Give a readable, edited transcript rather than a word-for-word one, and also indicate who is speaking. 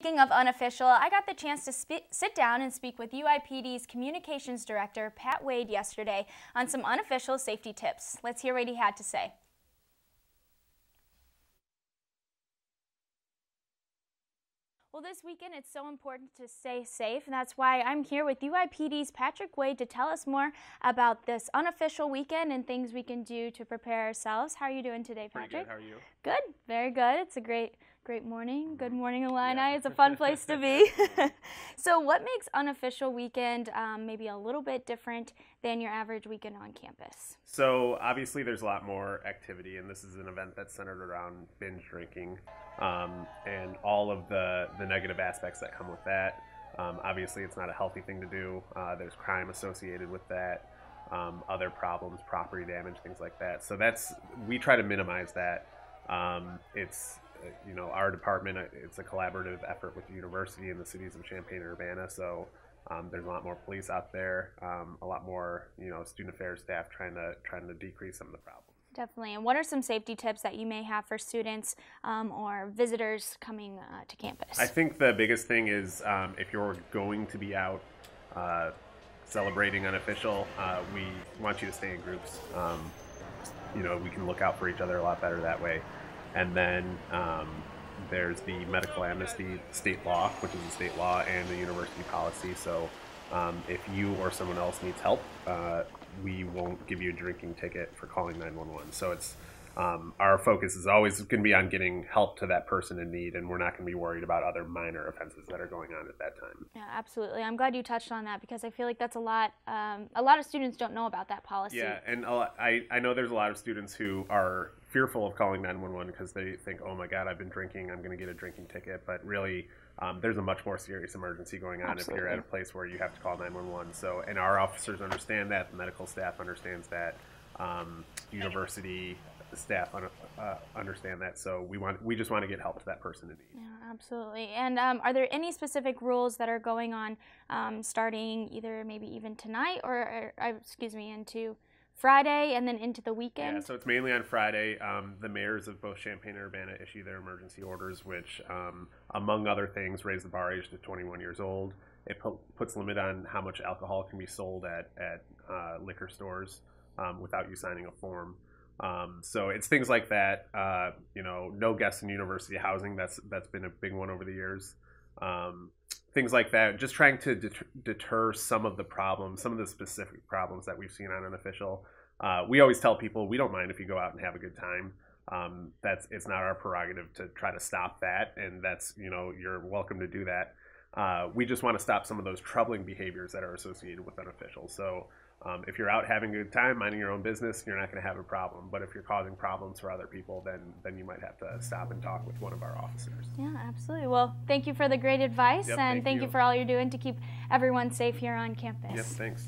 Speaker 1: Speaking of unofficial, I got the chance to sit down and speak with UIPD's Communications Director, Pat Wade, yesterday on some unofficial safety tips. Let's hear what he had to say. Well, this weekend it's so important to stay safe, and that's why I'm here with UIPD's Patrick Wade to tell us more about this unofficial weekend and things we can do to prepare ourselves. How are you doing today, Patrick?
Speaker 2: Pretty good. How are you?
Speaker 1: Good. Very good. It's a great morning. Good morning, Illini. Yeah. It's a fun place to be. So what makes unofficial weekend maybe a little bit different than your average weekend on campus?
Speaker 2: So obviously there's a lot more activity, and this is an event that's centered around binge drinking and all of the negative aspects that come with that. Obviously it's not a healthy thing to do. There's crime associated with that, other problems, property damage, things like that. So we try to minimize that. It's our department, it's a collaborative effort with the university and the cities of Champaign and Urbana. So there's a lot more police out there, a lot more student affairs staff trying to decrease some of the problems.
Speaker 1: Definitely. And what are some safety tips that you may have for students or visitors coming to campus?
Speaker 2: I think the biggest thing is if you're going to be out celebrating unofficial, we want you to stay in groups. We can look out for each other a lot better that way. And then there's the medical amnesty state law, which is a state law, and the university policy. So if you or someone else needs help, we won't give you a drinking ticket for calling 911. So it's our focus is always going to be on getting help to that person in need, and we're not going to be worried about other minor offenses that are going on at that time.
Speaker 1: Yeah, absolutely. I'm glad you touched on that because I feel like that's a lot of students don't know about that policy.
Speaker 2: Yeah, and I know there's a lot of students who are fearful of calling 911 because they think, oh my God, I've been drinking, I'm going to get a drinking ticket. But really, there's a much more serious emergency going on. Absolutely. If you're at a place where you have to call 911. So, and our officers understand that, the medical staff understands that, university staff understand that. So we just want to get help to that person in need.
Speaker 1: Yeah, absolutely. And are there any specific rules that are going on starting either maybe even tonight or into Friday and then into the weekend?
Speaker 2: Yeah, so it's mainly on Friday. The mayors of both Champaign and Urbana issue their emergency orders, which, among other things, raise the bar age to 21 years old. It puts limit on how much alcohol can be sold at liquor stores without you signing a form. So it's things like that. No guests in university housing. That's been a big one over the years. Things like that, just trying to deter some of the problems, some of the specific problems that we've seen on unofficial. We always tell people we don't mind if you go out and have a good time. It's not our prerogative to try to stop that, and you're welcome to do that. We just want to stop some of those troubling behaviors that are associated with unofficial. So if you're out having a good time, minding your own business, you're not going to have a problem. But if you're causing problems for other people, then you might have to stop and talk with one of our officers.
Speaker 1: Yeah, absolutely. Well, thank you for the great advice, and thank you for all you're doing to keep everyone safe here on campus.
Speaker 2: Yes, thanks.